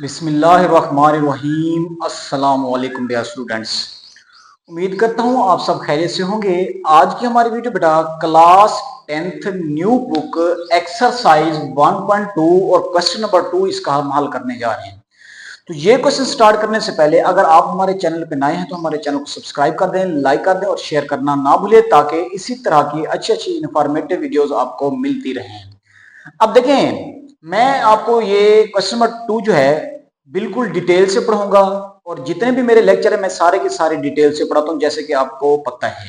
बिस्मिल्लाहिर्रहमानिर्रहीम। अस्सलाम वालेकुम डियर स्टूडेंट्स। उम्मीद करता हूँ आप सब खैरियत से होंगे। आज की हमारी वीडियो बेटा class 10th new book exercise 1.2 और क्वेश्चन नंबर 2 इसका हम हल करने जा रहे हैं। तो ये क्वेश्चन स्टार्ट करने से पहले अगर आप हमारे चैनल पे नए हैं तो हमारे चैनल को सब्सक्राइब कर दें, लाइक कर दें और शेयर करना ना भूलें ताकि इसी तरह की अच्छी अच्छी इंफॉर्मेटिव वीडियोस आपको मिलती रहें। अब देखें, मैं आपको ये क्वेश्चन नंबर 2 जो है बिल्कुल डिटेल से पढ़ाऊंगा और जितने भी मेरे लेक्चर है मैं सारे के सारे डिटेल से पढ़ाता हूं जैसे कि आपको पता है।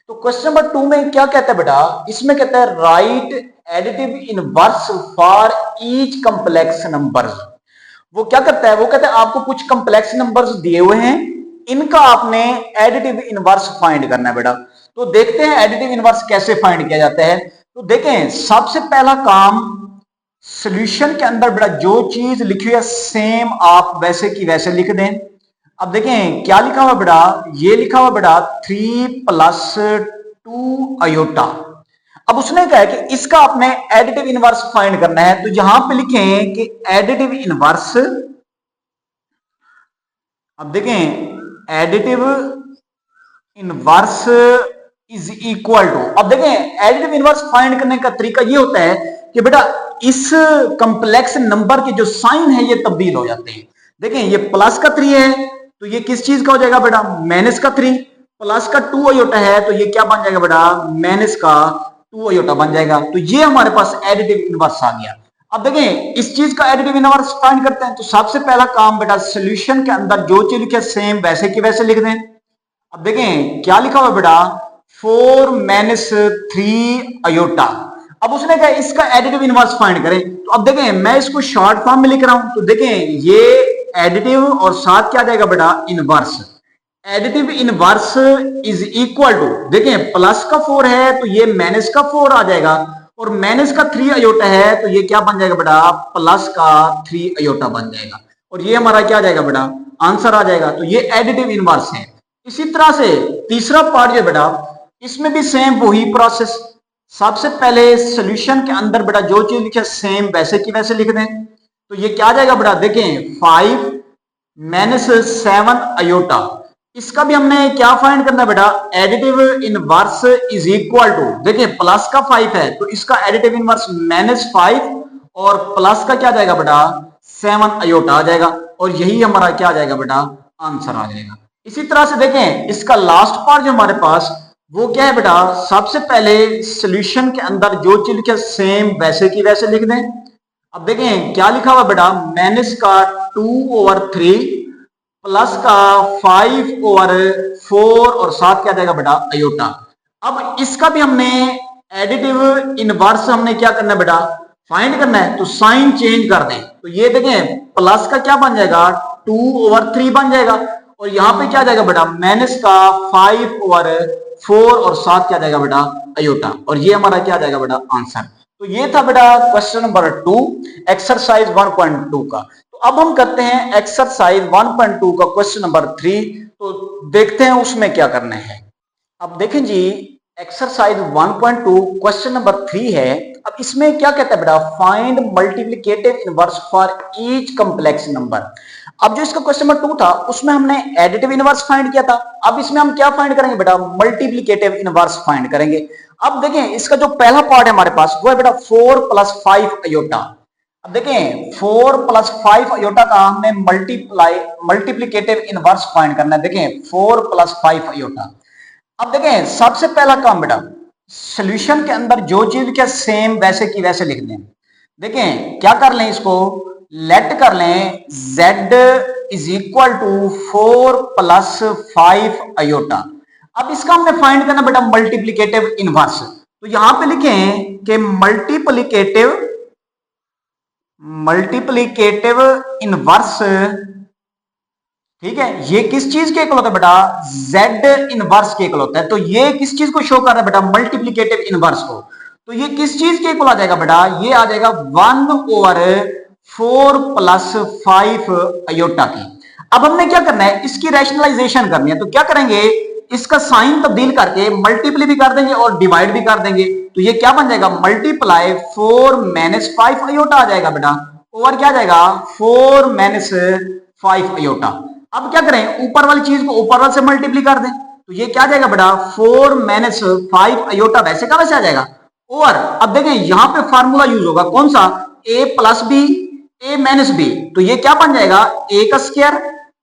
तो क्वेश्चन नंबर 2 में क्या कहता है बेटा, इसमें कहता है right additive inverse for each complex numbers. वो क्या करता है, वो कहता है आपको कुछ कॉम्प्लेक्स नंबर्स दिए हुए हैं, इनका आपने एडिटिव इनवर्स फाइंड करना है बेटा। तो देखते हैं एडिटिव इनवर्स कैसे फाइंड किया जाता है। तो देखें, सबसे पहला काम, सॉल्यूशन के अंदर बेटा जो चीज लिखी हुई है सेम आप वैसे की वैसे लिख दें। अब देखें क्या लिखा हुआ बेटा, ये लिखा हुआ बेटा 3 + 2 आयोटा। अब उसने कहा है कि इसका आपने एडिटिव इनवर्स फाइंड करना है। तो यहां पे लिखें कि एडिटिव इनवर्स, अब देखें additive inverse is equal to, अब देखें एडिटिव इनवर्स फाइंड करने का तरीका ये होता है कि बेटा इस कंप्लेक्स नंबर के जो साइन है ये तब्दील हो जाते हैं। देखें ये प्लस का 3 है तो ये किस चीज का हो जाएगा बेटा, माइनस का 3। प्लस का 2 आयोटा है तो ये क्या बन जाएगा बेटा, माइनस का 2 आयोटा बन जाएगा। तो ये हमारे पास एडिटिव इनवर्स आ गया। अब देखें इस चीज का एडिटिव इनवर्स फाइंड करते हैं। तो सबसे पहला काम बेटा, सॉल्यूशन के अंदर जो चीज लिखा है सेम वैसे की वैसे लिख दें। अब देखें क्या लिखा हुआ बेटा, 4 - 3 आयोटा। अब उसने कहा इसका एडिटिव इनवर्स फाइंड करें। तो अब देखें मैं इसको शॉर्ट फॉर्म में लिख रहा हूं। तो देखें ये एडिटिव और साथ क्या आ जाएगा बेटा, inverse. Additive inverse is equal to, देखें प्लस का 4 है तो ये माइनस का 4 आ जाएगा और माइनस का 3 आयोटा है तो ये क्या बन जाएगा बेटा, प्लस का 3 आयोटा बन जाएगा। और ये हमारा क्या आ जाएगा बेटा, आंसर आ जाएगा। तो ये एडिटिव इनवर्स है। इसी तरह से तीसरा पार्ट जो बेटा, इसमें भी सेम वही प्रोसेस। सबसे पहले सॉल्यूशन के अंदर बेटा जो चीज लिखा है सेम वैसे की वैसे लिख दें। तो ये क्या आ जाएगा बेटा, देखें 5 - 7 आयोटा। इसका भी हमने क्या फाइंड करना है बेटा, additive inverse is equal to, देखें प्लस का 5 है तो इसका एडिटिव इनवर्स -5 और प्लस का क्या आ जाएगा बेटा, 7 आयोटा आ जाएगा। और यही हमारा क्या आ जाएगा बेटा, आंसर आ जाएगा। इसी तरह से देखें इसका लास्ट पार्ट जो हमारे पास वो क्या है बेटा, सबसे पहले सॉल्यूशन के अंदर जो चीज लिखा सेम वैसे की वैसे लिख दें। अब देखें क्या लिखा हुआ बेटा, माइनस का 2/3 प्लस का 5/4 और साथ क्या जाएगा बेटा, आयोटा। अब इसका भी हमने एडिटिव इनवर्स हमने क्या करना है बेटा, फाइंड करना है। तो साइन चेंज कर दें। तो ये देखें प्लस का क्या बन जाएगा, 2/3 बन जाएगा और यहां पे क्या जाएगा बेटा, माइनस का 5/4 और साथ क्या जाएगा बेटा, आयोटा। और ये हमारा क्या जाएगा बेटा, आंसर। तो ये था बेटा क्वेश्चन नंबर 2 एक्सरसाइज 1.2 का। तो अब हम करते हैं एक्सरसाइज 1.2 का क्वेश्चन नंबर 3। तो देखते हैं उसमें क्या करना है। अब देखें जी, एक्सरसाइज 1.2 क्वेश्चन नंबर 3 है। अब इसमें क्या कहता है बेटा, find multiplicative inverse for each complex number. अब जो इसका क्वेश्चन नंबर 2 था उसमें हमने एडिटिव इनवर्स फाइंड किया था। अब इसमें हम क्या फाइंड करेंगे बेटा, मल्टीप्लिकेटिव इनवर्स फाइंड करेंगे। अब देखें इसका जो पहला पार्ट है हमारे पास वो है बेटा 4 + 5 आयोटा। अब देखें 4 + 5 आयोटा का हमने मल्टीप्लिकेटिव इनवर्स फाइंड करना है। देखें 4 + 5 आयोटा। अब देखें सबसे पहला काम बेटा, सॉल्यूशन के अंदर जो चीज क्या सेम वैसे की वैसे लिख दें। देखें क्या कर लें, इसको लेट कर लें z is equal to 4 + 5 iota. अब इसका हमने फाइंड करना बेटा मल्टीप्लिकेटिव इनवर्स। तो यहां पे लिखें कि मल्टीप्लिकेटिव इनवर्स, ठीक है, ये किस चीज के इक्वल होता है बेटा, z इनवर्स के इक्वल होता है। तो ये किस चीज को शो कर रहा है बेटा, मल्टीप्लिकेटिव इनवर्स को। तो ये किस चीज के इक्वल आ जाएगा बेटा, ये आ जाएगा 1/4 + 5 आयोटा की। अब हमने क्या करना है, इसकी रैशनलाइजेशन करनी है। तो क्या करेंगे, इसका साइन तब्दील करके मल्टीप्लाई भी कर देंगे और डिवाइड भी कर देंगे। तो ये क्या बन जाएगा, मल्टीप्लाई 4 - 5 आयोटा आ जाएगा बेटा। ओवर क्या आ जाएगा 4 माइनस 5 अयोटा। अब क्या करें, ऊपर वाली चीज को ऊपर वाले से मल्टीप्लाई कर दें, तो ये क्या आ जाएगा बेटा 4 माइनस 5 अयोटा, वैसे का वैसे आ जाएगा। और अब देखें यहां पे फार्मूला यूज होगा कौन सा, a plus b a minus b, तो ये क्या बन जाएगा a का स्क्वायर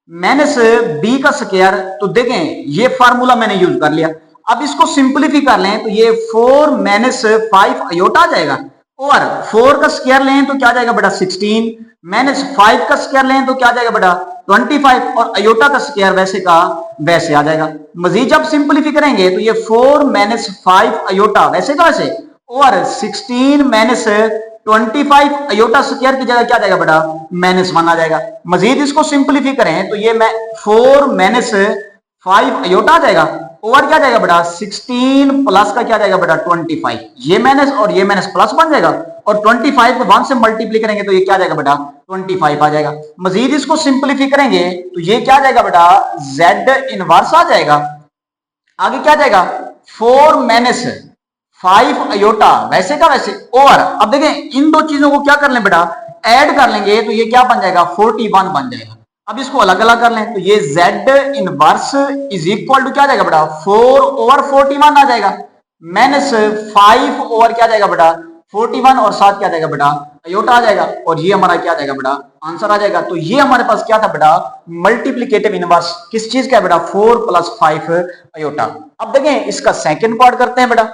माइनस बी का स्क्वायर। तो देखें ये फार्मूला मैंने यूज कर लिया। अब इसको सिंपलीफाई कर लें तो ये 4 माइनस 5 अयोटा आ जाएगा, और 4 का स्क्वायर लें तो क्या आ जाएगा बेटा 16, माइनस 5 का स्क्वायर लें तो क्या आ जाएगा बेटा 25, और अयोटा का स्क्वायर वैसे का वैसे आ जाएगा। मजीद जब सिंपलीफाई करेंगे तो ये 4 माइनस 5 अयोटा वैसे का वैसे, और 16 माइनस 25 अयोटा स्क्वायर की जगह क्या आ जाएगा बेटा -1 आ जाएगा। मजीद इसको सिंपलीफाई करें तो ये 4 माइनस 5 अयोटा आ जाएगा, ओवर क्या जाएगा बेटा 16 प्लस का क्या जाएगा बेटा 25, ये माइनस और ये माइनस प्लस बन जाएगा, और 25 को 1 से मल्टीप्लाई करेंगे तो ये क्या जाएगा बेटा 25 आ जाएगा। मजीद इसको सिंपलीफाई करेंगे तो ये क्या जाएगा बेटा z इनवर्स आ जाएगा। आगे क्या जाएगा 4 माइनस 5 अयोटा वैसे का वैसे, और अब देखें इन दो चीजों को क्या कर लें बेटा ऐड कर लेंगे तो ये क्या बन जाएगा 41 बन जाएगा। अब इसको अलग अलग कर लें तो ये z inverse is equal to क्या जाएगा बेटा 4 ओवर 41 आ जाएगा, माइनस 5 ओवर क्या जाएगा बेटा 41, और साथ क्या जाएगा बेटा अयोटा आ जाएगा, और ये हमारा क्या जाएगा बेटा आंसर आ जाएगा। तो ये हमारे पास क्या था बेटा मल्टीप्लिकेटिव इनवर्स किस चीज का है बेटा 4 प्लस 5 अयोटा। अब देखें इसका सेकंड पार्ट करते हैं बेटा,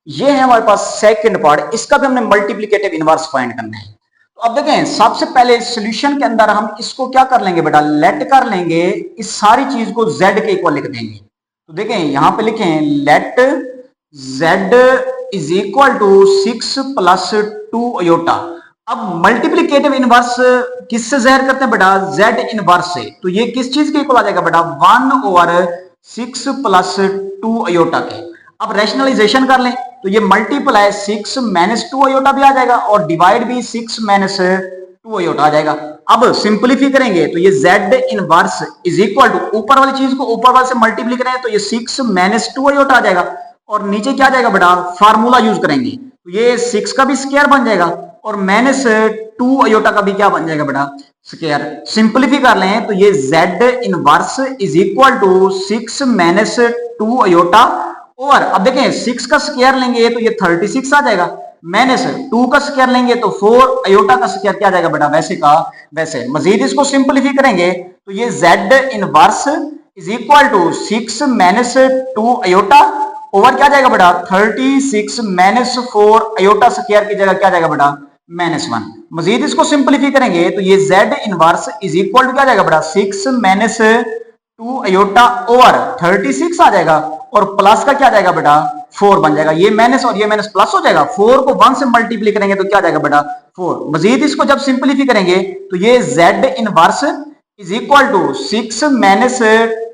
ये है हमारे पास सेकंड पार्ट, इसका भी हमने मल्टीप्लिकेटिव इनवर्स फाइंड करना है। तो अब देखें सबसे पहले सॉल्यूशन के अंदर हम इसको क्या कर लेंगे बेटा लेट कर लेंगे, इस सारी चीज को z के इक्वल लिख देंगे। तो देखें यहां पे लिखें let z is equal to 6 plus 2 iota. अब मल्टीप्लिकेटिव इनवर्स किससे ज़ाहिर करते हैं बेटा z इनवर्स से, तो ये किस चीज के इक्वल आ जाएगा बेटा 1 ओवर 6 प्लस 2 अयोटा के। अब रैशनलाइजेशन कर लें तो ये मल्टीप्लाई 6 माइनस 2 अयोटा भी आ जाएगा, और डिवाइड भी 6 माइनस 2 अयोटा आ जाएगा। अब सिंपलीफाई करेंगे तो ये z inverse is equal to ऊपर वाली चीज को ऊपर वाले से मल्टीप्लाई करें तो ये 6 माइनस 2 अयोटा आ जाएगा, और नीचे क्या आ जाएगा बेटा फार्मूला यूज करेंगे तो ये 6 का भी स्क्वायर बन जाएगा, और माइनस 2 अयोटा का भी क्या बन जाएगा बेटा स्क्वायर। सिंपलीफाई कर लें तो ये z inverse is equal to 6 minus 2 iota, और अब देखें 6 का स्क्वायर लेंगे तो ये 36 आ जाएगा, माइनस 2 का स्क्वायर लेंगे तो 4 अयोटा का स्क्वायर क्या आ जाएगा बेटा वैसे का वैसे। मजीद इसको सिंपलीफाई करेंगे तो ये z inverse is equal to 6 minus 2 iota, over क्या जाएगा बेटा 36 माइनस 4 अयोटा स्क्वायर की जगह क्या जाएगा बेटा -1। मजीद इसको सिंपलीफाई करेंगे तो ये z inverse is equal to क्या जाएगा बेटा 6 माइनस 2 अयोटा ओवर 36 आ जाएगा, और प्लस का क्या जाएगा बेटा 4 बन जाएगा, ये माइनस और ये माइनस प्लस हो जाएगा, 4 को 1 से मल्टीप्लाई करेंगे तो क्या जाएगा बेटा 4। मजीद इसको जब सिंपलीफाई करेंगे तो ये z inverse is equal to 6 minus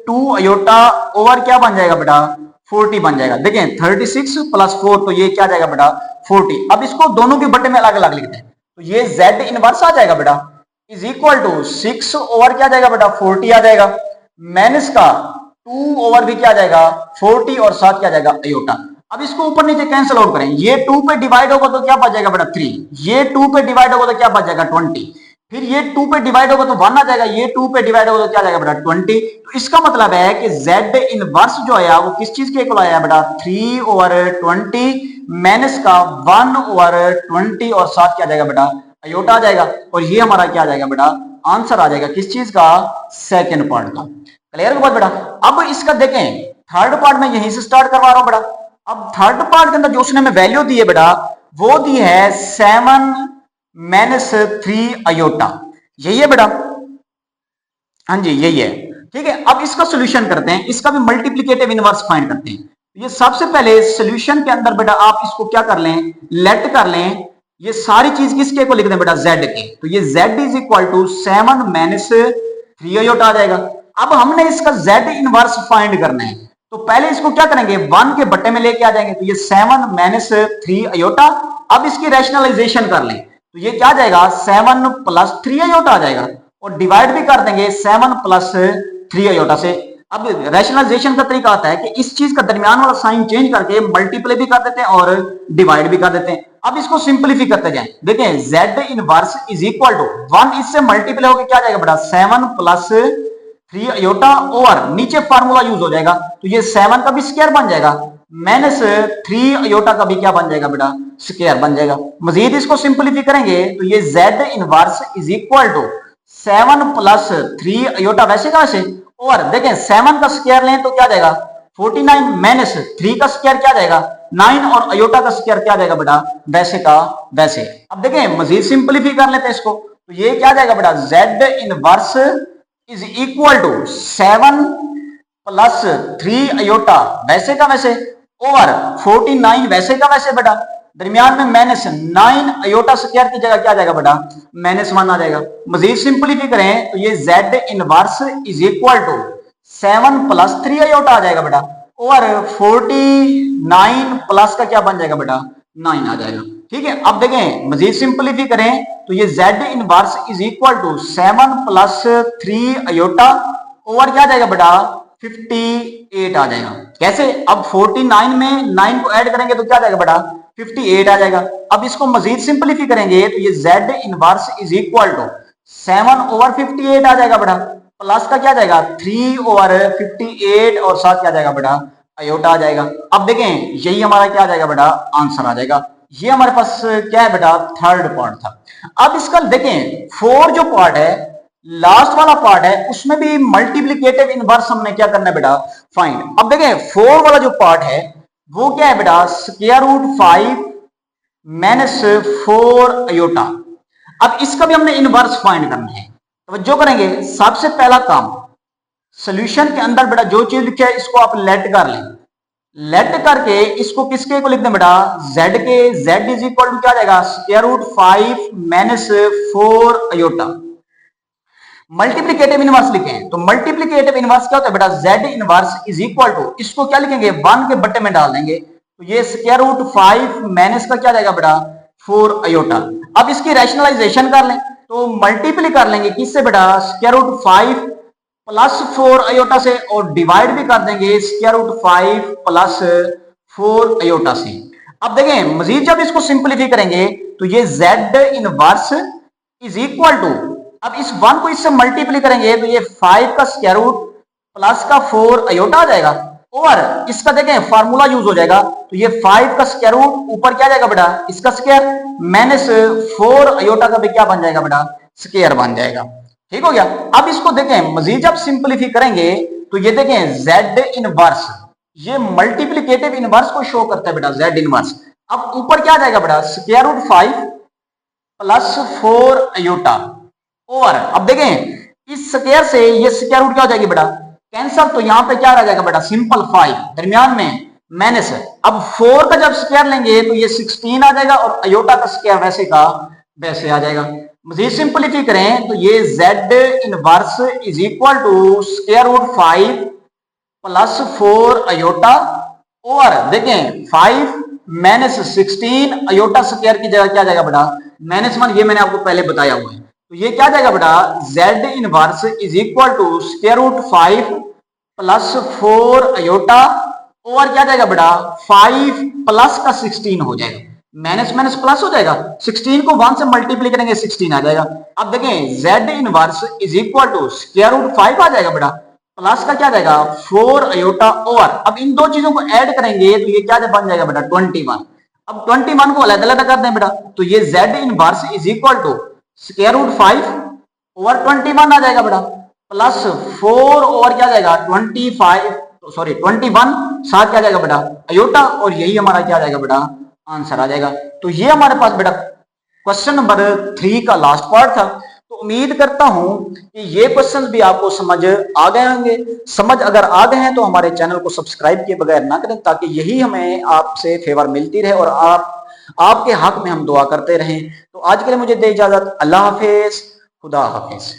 2 iota over क्या बन जाएगा बेटा 40 बन जाएगा। देखें 36 प्लस 4 तो ये क्या जाएगा बेटा 40। अब इसको दोनों के बट्टे में अलग अलग लिखते हैं तो ये z इनवर्स आ जाएगा बेटा इज इक्वल टू 6 ओवर क्या जाएगा बेटा 40 आ जाएगा, माइनस का 2 ओवर भी क्या जाएगा 40, और साथ क्या जाएगा अयोटा। अब इसको ऊपर नीचे कैंसिल आउट करें, ये 2 पे डिवाइड होगा तो क्या बच जाएगा बेटा 3, ये 2 पे डिवाइड होगा तो क्या बच जाएगा 20, फिर ये 2 पे डिवाइड होगा तो 1 आ जाएगा, ये 2 पे डिवाइड होगा तो क्या जाएगा बेटा 20। तो इसका मतलब है कि z इनवर्स जो आया वो किस चीज के इक्वल आया बेटा 3 ओवर 20 माइनस का 1 ओवर 20, और साथ क्या जाएगा बेटा अयोटा आ जाएगा, और ये हमारा क्या आ जाएगा बेटा आंसर आ जाएगा किस चीज का सेकंड पार्ट का। क्लियर के बाद बेटा अब इसका देखें थर्ड पार्ट में यहीं से स्टार्ट करवा रहा हूं बेटा। अब थर्ड पार्ट के अंदर जो उसने हमें वैल्यू दी है बेटा वो दी है 7 माइनस 3 अयोटा, यही है बेटा, हाँ जी यही है, ठीक है। अब इसका सोल्यूशन करते हैं, इसका भी मल्टीप्लिकेटिव इनवर्स फाइंड करते हैं। ये सबसे पहले सोल्यूशन के अंदर बेटा आप इसको क्या कर लें लेट कर लें, ये सारी चीज किसके को लिख दें बेटा z के, तो ये z is equal to 7 minus 3 iota आ जाएगा। अब हमने इसका z इनवर्स फाइंड करना है तो पहले इसको क्या करेंगे 1 के बट्टे में लेके आ जाएंगे तो ये 7 माइनस 3 अयोटा। अब इसकी रैशनलाइजेशन कर लें तो ये क्या जाएगा 7 प्लस 3 अयोटा आ जाएगा, और डिवाइड भी कर देंगे 7 प्लस 3 अयोटा से। अब रैशनलाइजेशन का तरीका आता है कि इस चीज का दरमियान वाला साइन चेंज करके मल्टीप्लाई भी कर देते हैं और डिवाइड भी कर देते हैं। अब इसको सिंप्लीफाई करते जाएं। देखें z inverse is equal to 1 इससे मल्टीप्लाई होकर क्या आ जाएगा बेटा 7 प्लस 3 अयोटा और नीचे फार्मूला यूज हो जाएगा तो ये 7 का भी स्क्वायर बन जाएगा माइनस 3 अयोटा का भी क्या बन जाएगा बेटा स्क्वायर बन जाएगा। मजीद इसको सिंप्लीफाई करेंगे तो ये z inverse is equal to 7 plus 3 iota वैसे का वैसे और देखें 7 का स्क्वायर लें तो क्या जाएगा 49 माइनस 3 का स्क्वायर क्या जाएगा 9 और अयोटा का स्क्वायर क्या जाएगा बेटा वैसे का वैसे। अब देखें मजीद सिंप्लीफाई कर लेते हैं इसको तो ये क्या जाएगा बेटा z inverse is equal to 7 plus 3 iota वैसे का वैसे और 49 वैसे का वैसे बेटा दरमियान में माइनस 9 अयोटा स्क्वायर की जगह क्या जाएगा बेटा -1 आ जाएगा। मजीद सिंप्लीफाई करें तो ये z inverse is equal to 7 plus 3 iota आ जाएगा बेटा और 49 प्लस का क्या बन जाएगा बेटा 9 आ जाएगा। ठीक है अब देखें मजीद सिंप्लीफाई करें तो ये z inverse is equal to 7 plus 3 iota और क्या जाएगा बेटा 58 आ जाएगा। कैसे अब 49 में 9 को ऐड करेंगे तो क्या जाएगा बेटा 58 आ जाएगा। अब इसको मजीद सिंप्लीफाई करेंगे तो ये z inverse is equal to 7 over 58 आ जाएगा बेटा प्लस का क्या जाएगा 3 ओवर 58 और साथ क्या जाएगा बेटा अयोटा आ जाएगा। अब देखें यही हमारा क्या आ जाएगा बेटा आंसर आ जाएगा। ये हमारे पास क्या है बेटा थर्ड पार्ट था। अब इसका देखें 4 जो पार्ट है लास्ट वाला पार्ट है उसमें भी मल्टीप्लिकेटिव इनवर्स हमने क्या करना है बेटा फाइंड। अब देखें 4 वाला जो पार्ट है वो क्या है बेटा स्क्वायर रूट 5 माइनस 4 अयोटा। अब इसका भी हमने इनवर्स फाइंड करना है तो जो करेंगे सबसे पहला काम सॉल्यूशन के अंदर बेटा जो चीज लिखी है इसको आप लेट कर लें। लेट करके इसको किसके को लिख दें बेटा z के z इज इक्वल टू क्या जाएगा square root 5 minus 4 iota. Multiplicative inverse लिखें तो मल्टीप्लिकेटिव इनवर्स क्या होता है बेटा z inverse is equal to इसको क्या लिखेंगे 1 के बट्टे में डाल देंगे तो ये स्क्वायर रूट 5 माइनस का क्या जाएगा बेटा 4 अयोटा। अब इसकी रैशनलाइजेशन कर लें तो मल्टीप्लाई कर लेंगे किससे बेटा स्क्वायर रूट 5 प्लस 4 अयोटा से और डिवाइड भी कर देंगे स्क्वायर रूट 5 प्लस 4 अयोटा से। अब देखें मजीद जब इसको सिंप्लीफाई करेंगे तो ये z inverse is equal to अब इस 1 को इससे मल्टीप्लाई करेंगे तो ये 5 का स्क्वायर रूट प्लस का 4 अयोटा आ जाएगा और इसका देखें फार्मूला यूज हो जाएगा तो ये 5 का स्क्वायर रूट ऊपर क्या जाएगा बेटा इसका स्क्वायर माइनस 4 अयोटा का भी क्या बन जाएगा बेटा स्क्वायर बन जाएगा। ठीक हो गया। अब इसको देखें मजीद जब सिंप्लीफाई करेंगे तो ये देखें z इनवर्स ये मल्टीप्लिकेटिव इनवर्स को शो करता है बेटा z इनवर्स। अब ऊपर क्या जाएगा बेटा स्क्वायर रूट 5 प्लस 4 अयोटा और अब देखें इस स्क्वायर से ये स्क्वायर रूट क्या हो जाएगी बेटा कैंसल तो यहां पे क्या रह जाएगा बेटा सिंपल 5 दरमियान में माइनस है। अब 4 का जब स्क्वायर लेंगे तो ये 16 आ जाएगा और अयोटा का स्क्वायर वैसे का वैसे आ जाएगा। मजीद सिंप्लीफाई करें तो ये z inverse is equal to square root 5 plus 4 iota और देखें 5 माइनस 16 अयोटा स्क्वायर की जगह क्या जाएगा बेटा -1 ये मैंने आपको पहले बताया हुआ है तो ये क्या जाएगा बेटा z inverse is equal to square root 5 plus 4 iota और क्या जाएगा बेटा 5 प्लस का 16 हो जाएगा माइनस माइनस प्लस हो जाएगा 16 को 1 से मल्टीप्लाई करेंगे 16 आ जाएगा। अब देखें z inverse is equal to square root 5 आ जाएगा बेटा प्लस का क्या जाएगा 4 अयोटा और अब इन दो चीजों को ऐड करेंगे तो ये क्या बन जाएगा बेटा 21। अब 21 को अलग अलग कर दें बेटा तो ये z inverse is equal to square root 5 over 21 आ जाएगा बेटा प्लस 4 और क्या जाएगा 21 साथ क्या जाएगा बेटा अयोटा और यही हमारा क्या जाएगा बेटा आंसर आ जाएगा। तो ये हमारे पास बेटा क्वेश्चन नंबर 3 का लास्ट पार्ट था। तो उम्मीद करता हूं कि ये क्वेश्चंस भी आपको समझ आ गए होंगे। समझ अगर आ गए हैं तो हमारे चैनल को सब्सक्राइब किए बगैर ना करें ताकि यही हमें आपसे फेवर मिलती रहे और आपके हक में हम दुआ करते रहें। तो आज के लिए मुझे दे इजाजत। अल्लाह हाफिज, खुदा हाफिज।